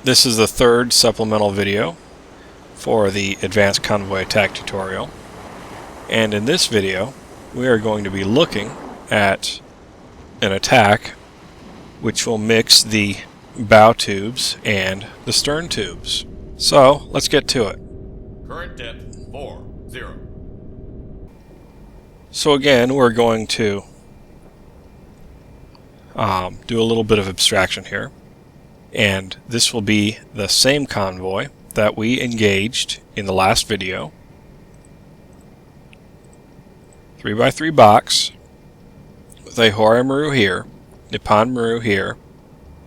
This is the third supplemental video for the Advanced Convoy Attack tutorial, and in this video we are going to be looking at an attack which will mix the bow tubes and the stern tubes. So let's get to it. Current depth 40. So again, we're going to do a little bit of abstraction here, and this will be the same convoy that we engaged in the last video. 3x3 box with a Horai Maru here, Nippon Maru here,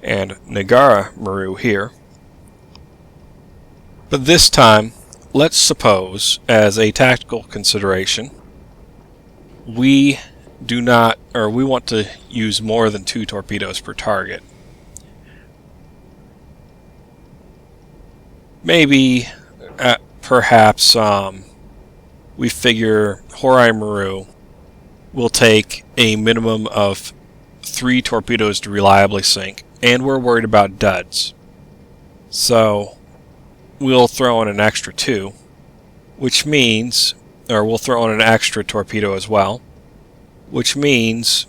and Nagara Maru here. But this time, let's suppose, as a tactical consideration, we want to use more than 2 torpedoes per target. Maybe, perhaps, we figure Horai Maru will take a minimum of 3 torpedoes to reliably sink, and we're worried about duds. So we'll throw in an extra 2, which means, or we'll throw in an extra torpedo as well, which means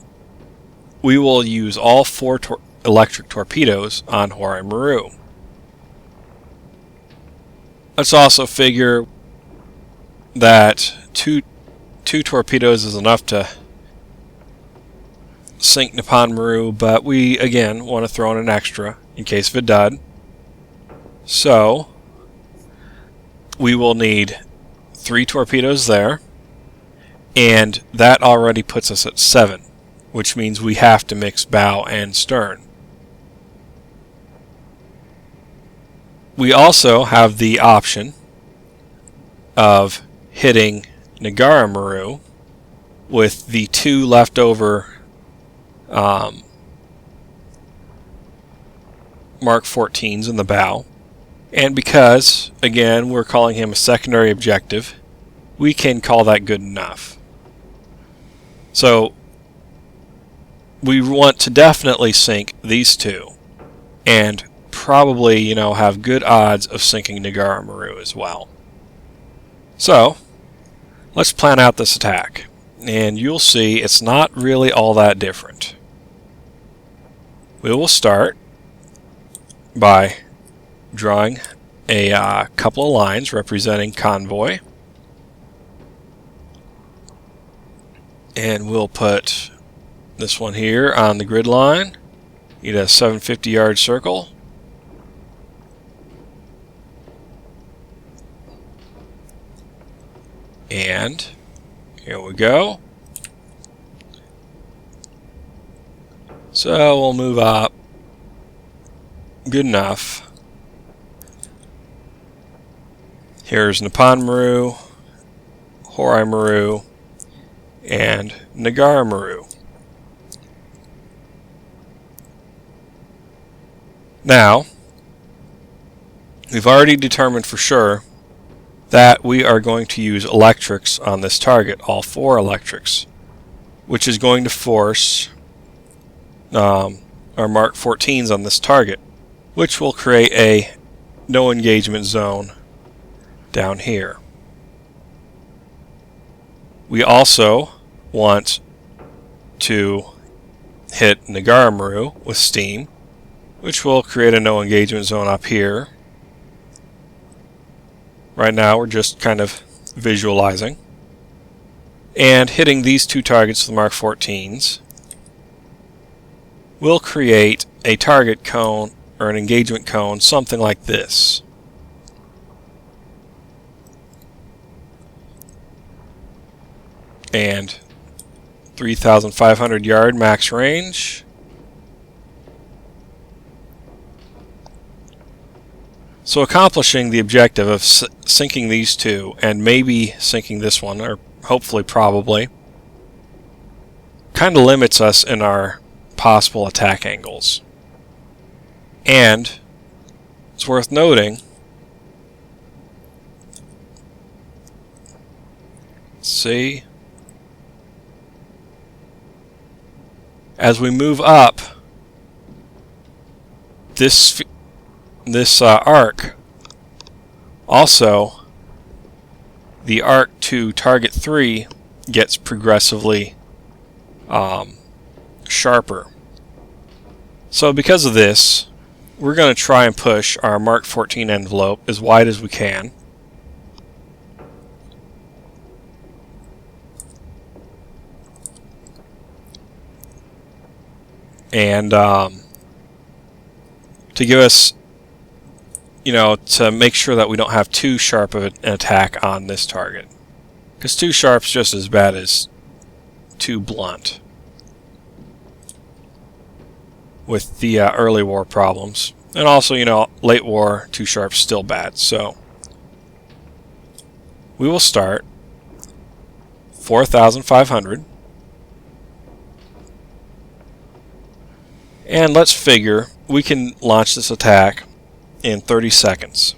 we will use all 4 electric torpedoes on Horai Maru. Let's also figure that two torpedoes is enough to sink Nippon Maru, but we again want to throw in an extra in case of a dud. So we will need 3 torpedoes there, and that already puts us at 7, which means we have to mix bow and stern. We also have the option of hitting Nagara Maru with the 2 leftover Mark 14s in the bow. And because, again, we're calling him a secondary objective, we can call that good enough. So we want to definitely sink these 2, and probably, have good odds of sinking Nagara Maru as well. So let's plan out this attack, and you'll see it's not really all that different. We will start by drawing a couple of lines representing convoy, and we'll put this one here on the grid line. Need a 750-yard circle. And here we go. So we'll move up. Good enough. Here's Nippon Maru, Horai Maru, and Nagara Maru. Now, we've already determined for sure that we are going to use electrics on this target, all 4 electrics, which is going to force our Mark 14s on this target, which will create a no engagement zone down here. We also want to hit Nagara Maru with steam, which will create a no engagement zone up here. Right now we're just kind of visualizing. And hitting these 2 targets with the Mark 14s will create a target cone or an engagement cone, something like this. And 3,500 yard max range. So accomplishing the objective of sinking these 2, and maybe sinking this one, or hopefully probably, kind of limits us in our possible attack angles. And it's worth noting, let's see, as we move up, this this arc, also, the arc to target 3 gets progressively sharper. So because of this, we're going to try and push our Mark 14 envelope as wide as we can. And to give us, to make sure that we don't have too sharp of an attack on this target. Because too sharp is just as bad as too blunt with the early war problems. And also, late war, too sharp is still bad. So we will start 4,500. And let's figure we can launch this attack in 30 seconds.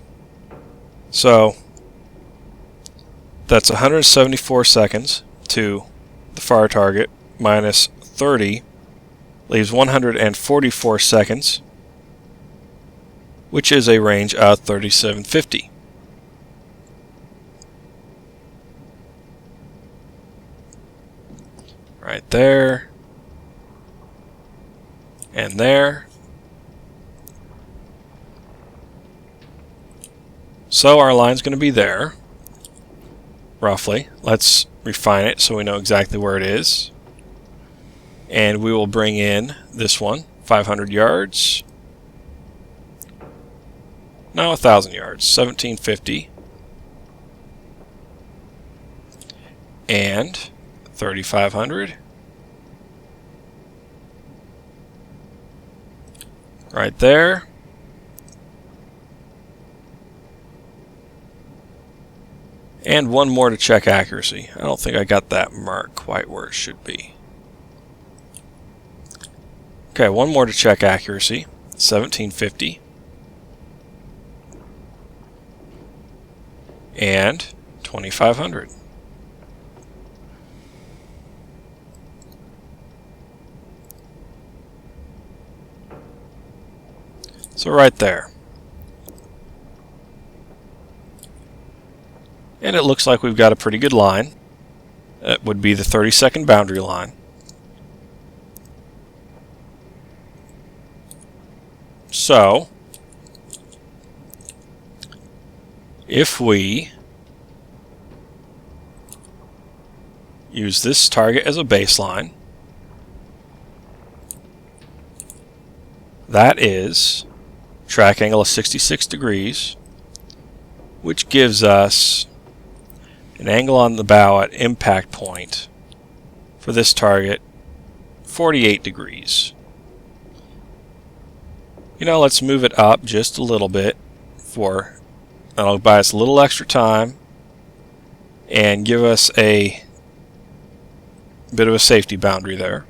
So that's 174 seconds to the fire target minus 30 leaves 144 seconds, which is a range of 3750. Right there and there. So our line's going to be there, roughly. Let's refine it so we know exactly where it is. And we will bring in this one, 500 yards. Now 1,000 yards, 1750. And 3,500. Right there. And one more to check accuracy. I don't think I got that mark quite where it should be. Okay, one more to check accuracy. 1750. And 2,500. So right there. And it looks like we've got a pretty good line. That would be the 30-second boundary line. So, if we use this target as a baseline, that is track angle of 66 degrees, which gives us an angle on the bow at impact point for this target, 48 degrees. Let's move it up just a little bit that'll buy us a little extra time and give us a bit of a safety boundary there.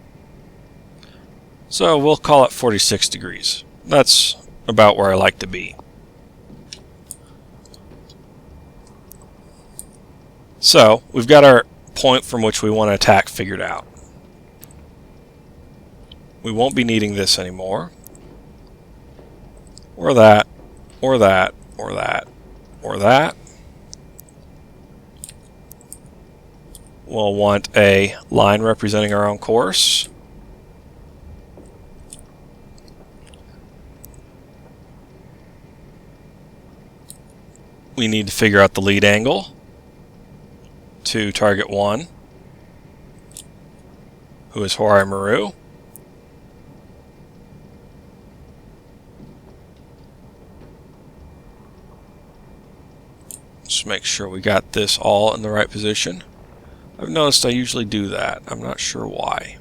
So we'll call it 46 degrees. That's about where I like to be. So we've got our point from which we want to attack figured out. We won't be needing this anymore. Or that, or that, or that, or that. We'll want a line representing our own course. We need to figure out the lead angle to target 1, who is Hawaii Maru. Just make sure we got this all in the right position. I've noticed I usually do that. I'm not sure why.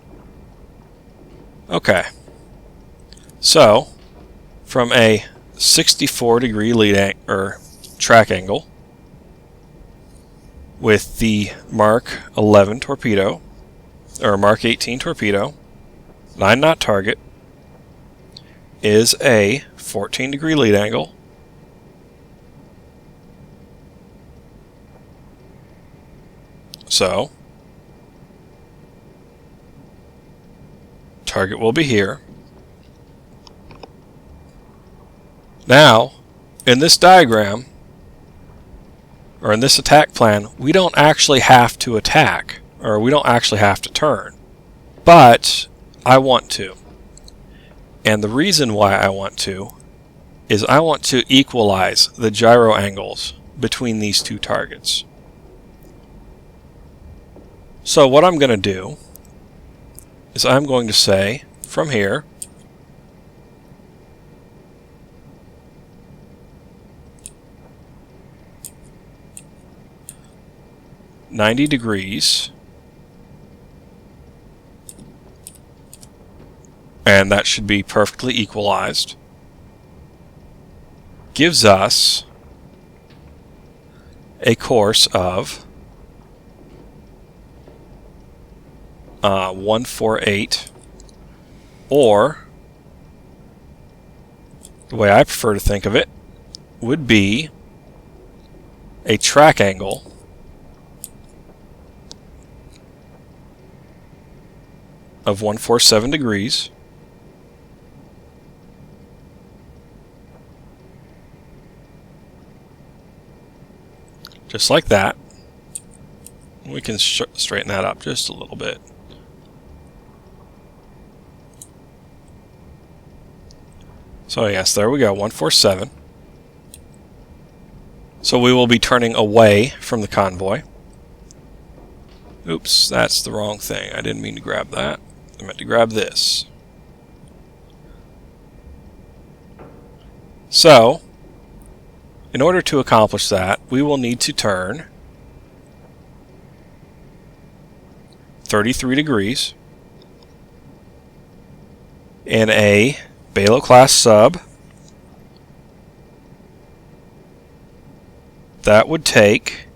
Okay. So, from a 64-degree lead track angle with the Mark 11 torpedo, or Mark 18 torpedo, 9-knot target, is a 14-degree lead angle. So, target will be here. Now, in this diagram, or in this attack plan, we don't actually have to attack, or we don't actually have to turn. But I want to. And the reason why I want to is I want to equalize the gyro angles between these two targets. So what I'm going to do is I'm going to say from here, $90, and that should be perfectly equalized, gives us a course of 148, or the way I prefer to think of it would be a track angle of 147 degrees just like that. We can straighten that up just a little bit. So yes, there we go, 147. So we will be turning away from the convoy. Oops, that's the wrong thing. I didn't mean to grab that. I meant to grab this. So, in order to accomplish that, we will need to turn 33 degrees in a Balo class sub. That would take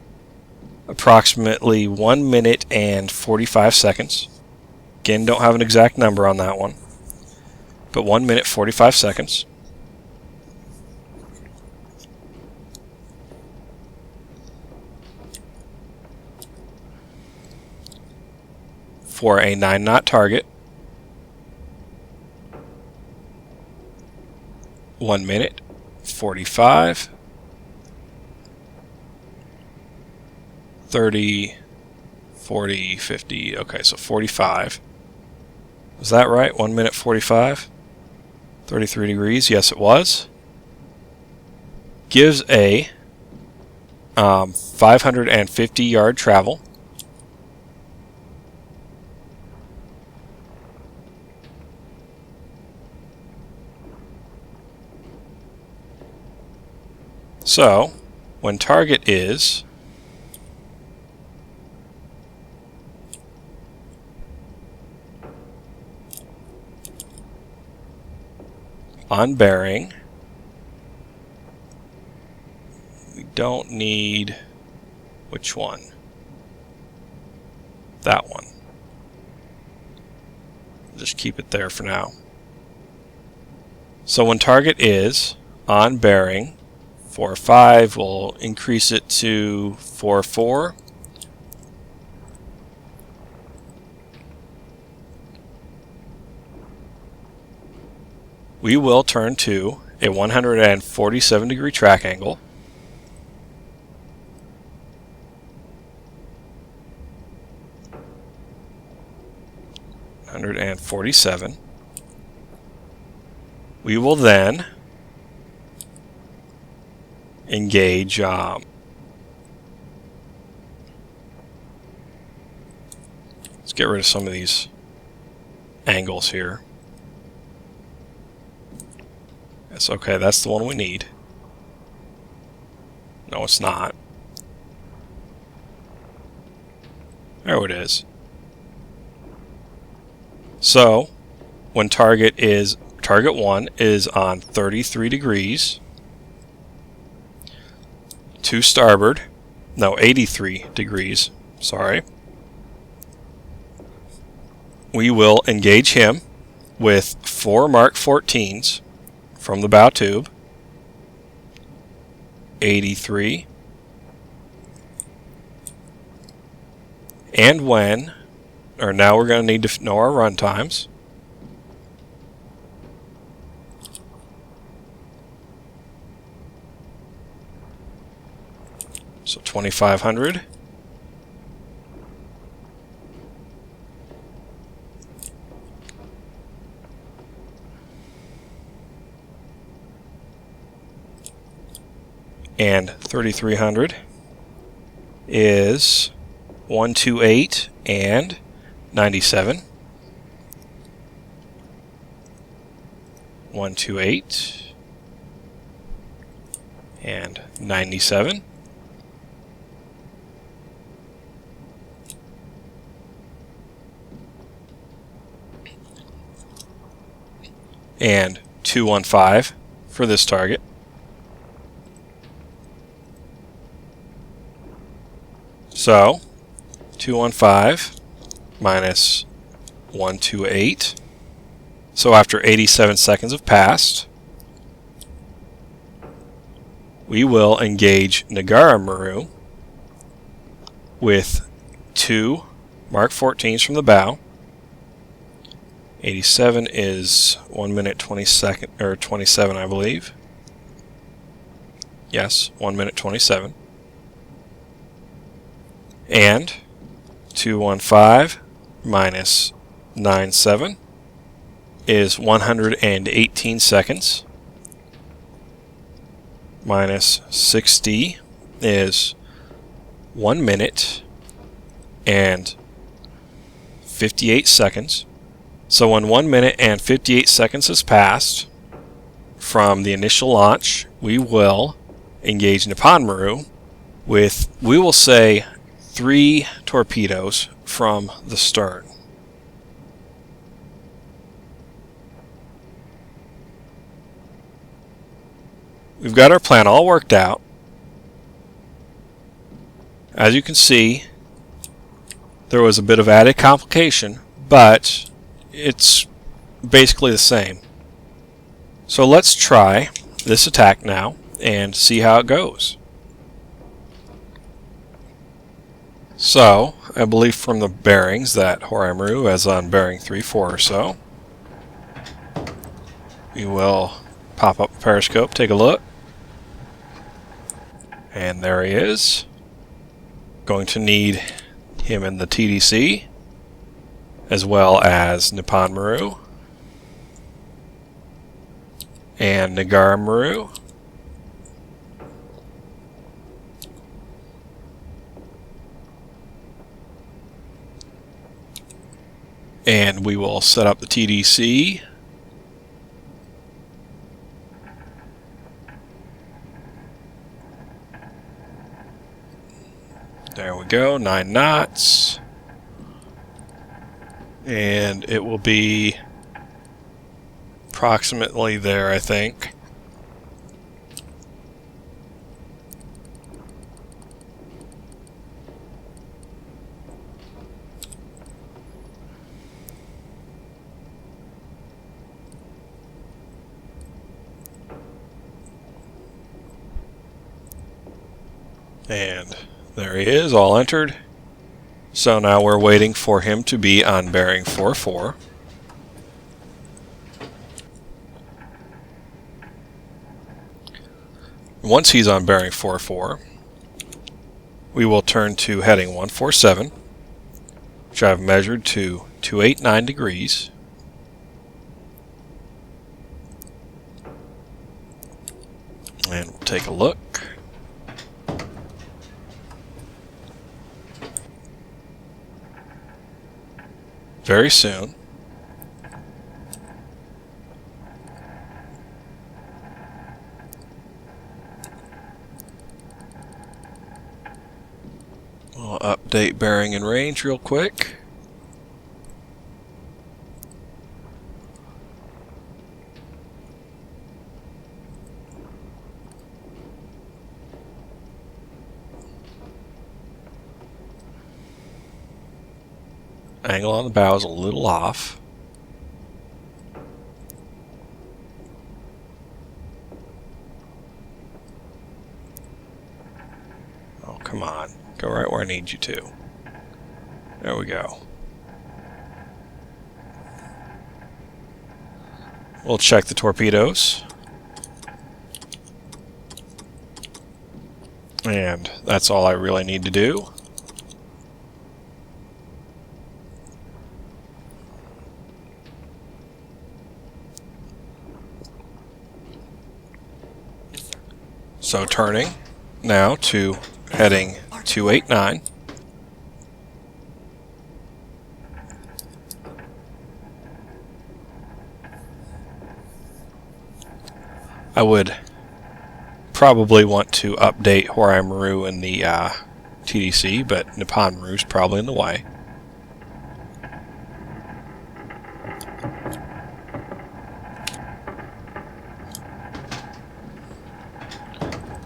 approximately 1 minute and 45 seconds. Again, don't have an exact number on that one, but 1 minute 45 seconds. For a 9-knot target. 1 minute 45, 30, 40, 50, okay, so 45. Was that right? 1 minute 45? 33 degrees, yes it was. Gives a 550 yard travel. So, when target is on bearing, we don't need which one? That one. Just keep it there for now. So when target is on bearing 4-5, we'll increase it to 4-4. We will turn to a 147 degree track angle. $147. We will then engage let's get rid of some of these angles here. That's okay, that's the one we need. No, it's not. There it is. So, when target 1 is on 33 degrees to starboard, no, 83 degrees, sorry, we will engage him with 4 Mark 14s from the bow tube, 83, and when, or now we're going to need to know our run times. So 2500. And 3300 is 128 and 97. 128 and 97. And 215 for this target. So 215 minus 128. So after 87 seconds have passed, we will engage Nagara Maru with 2 Mark 14s from the bow. 87 is 1 minute 20 second, or 27, I believe. Yes, 1 minute 27. And 215 minus 97 is 118 seconds. Minus 60 is 1 minute and 58 seconds. So when 1 minute and 58 seconds has passed from the initial launch, we will engage Nippon Maru with, we will say, 3 torpedoes from the stern. We've got our plan all worked out. As you can see, there was a bit of added complication, but it's basically the same. So let's try this attack now and see how it goes. So, I believe from the bearings that Horamaru is on bearing 3-4 or so. We will pop up the periscope, take a look. And there he is. Going to need him in the TDC, as well as Nippon Maru and Nagara Maru. And we will set up the TDC. There we go, 9 knots. And it will be approximately there, I think. And there he is, all entered. So now we're waiting for him to be on bearing 4-4. Once he's on bearing 4-4, we will turn to heading 147, which I've measured to 289 degrees. And we'll take a look. Very soon. We'll update bearing and range real quick. Angle on the bow is a little off. Oh, come on. Go right where I need you to. There we go. We'll check the torpedoes. And that's all I really need to do. So turning now to heading 289. I would probably want to update Horai Maru in the TDC, but Nippon Maru is probably in the way.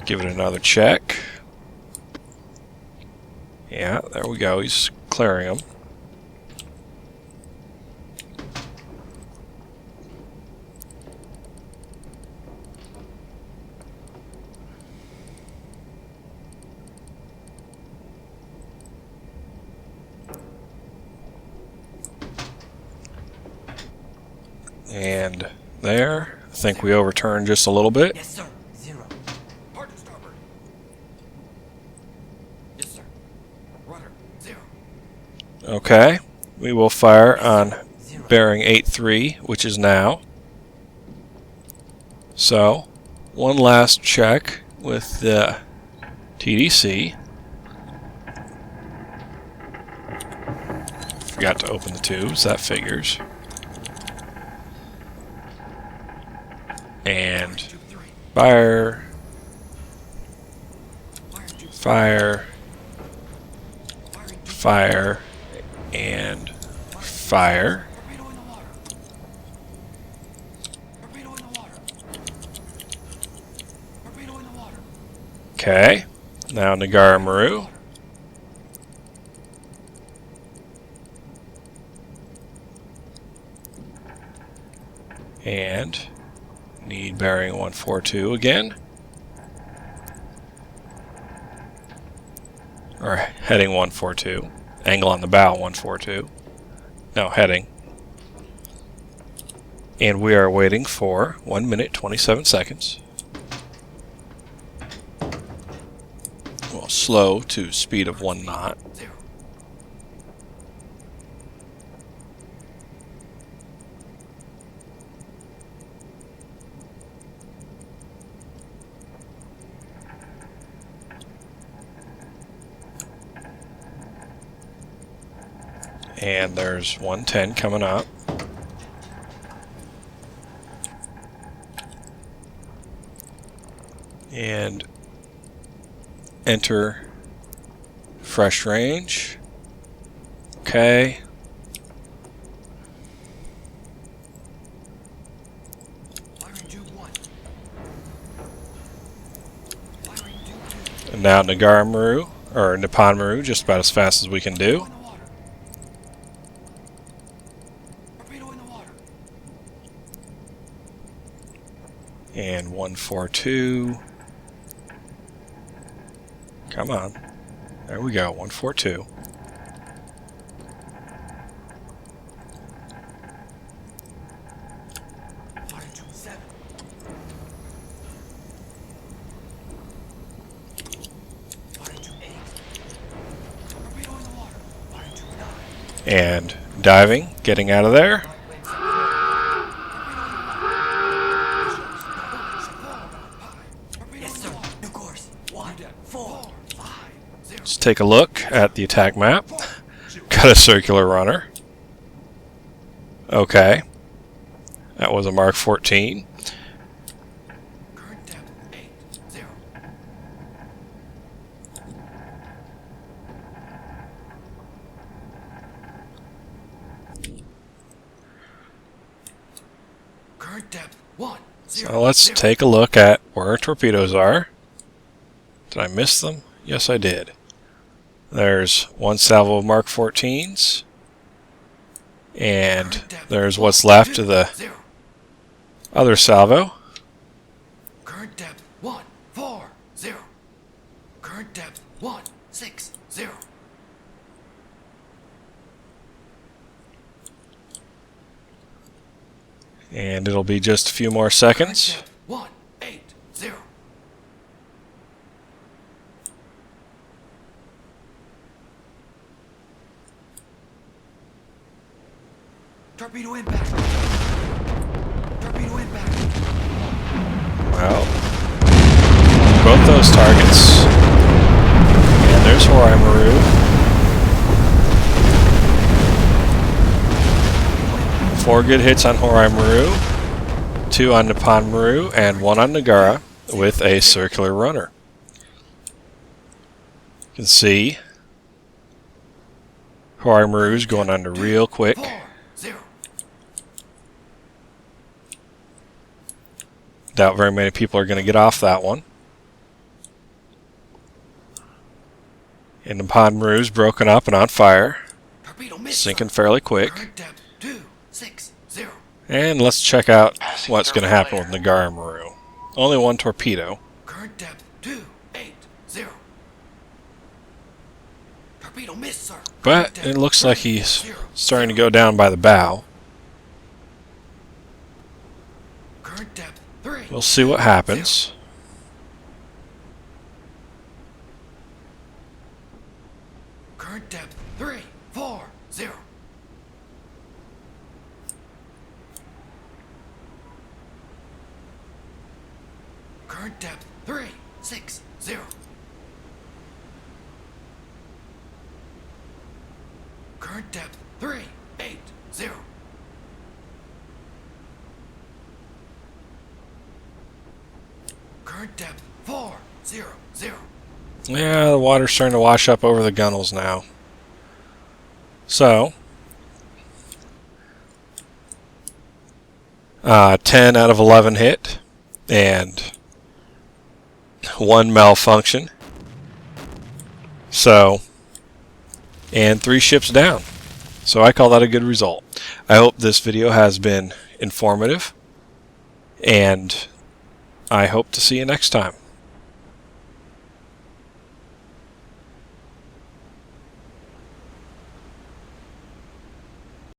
Give it another check. Yeah, there we go. He's clearing them. And there, I think we overturned just a little bit. Yes, sir. 0. Hard to starboard. Yes, sir. Rudder 0. Okay, we will fire on bearing 83, which is now. So, one last check with the TDC. Forgot to open the tubes, that figures. And fire, fire, fire, and fire. Torpedo in the water. Torpedo in the water. Torpedo in the water. Okay, now Nagara Maru. And need bearing 142 again. Or heading 142. Angle on the bow 142. No, heading. And we are waiting for 1 minute 27 seconds. Well, slow to speed of 1 knot. 0. And there's 110 coming up. And enter fresh range. Okay. Firing tube 1. Firing tube 2. And now Nagara Maru, or Nippon Maru, just about as fast as we can do. In the water. Torpedo in the water. And 142. Come on. There we go, 142. Firing tube 7. Firing tube 8. Torpedo in the water. Firing tube 9. And diving, getting out of there. Yes, sir. New course. 1, 4, 5, 0. Let's take a look at the attack map. Got a circular runner. Okay. That was a Mark 14. Current depth 8, 0. Current depth 1, 0. So let's take a look at where our torpedoes are. Did I miss them? Yes, I did. There's one salvo of Mark 14s. And there's what's left of the 0. other salvo. Current depth 1, 4, 0. Current depth 1, 6, 0. And it'll be just a few more seconds. Current depth 1, 8, 0. Torpedo impact. Torpedo impact. Well, both those targets. And there's Horai Maru. 4 good hits on Horai Maru, 2 on Nippon Maru, and 1 on Nagara with a circular runner. You can see Horai Maru's going under real quick. 4-0. Doubt very many people are going to get off that one. And Nippon Maru's broken up and on fire, Torpedo miss. sinking fairly quick. Current depth 260. And let's check out what's going to happen with Nagara Maru. Only 1 torpedo. Current depth 280. Torpedo miss, sir. But Current it depth looks like he's 300. starting to go down by the bow. Current depth 3. We'll see what happens. Current depth 340. Current depth 360. Current depth 380. Current depth 400. Yeah, the water's starting to wash up over the gunnels now. So, 10 out of 11 hit, and 1 malfunction. So, and 3 ships down. So I call that a good result. I hope this video has been informative, and I hope to see you next time.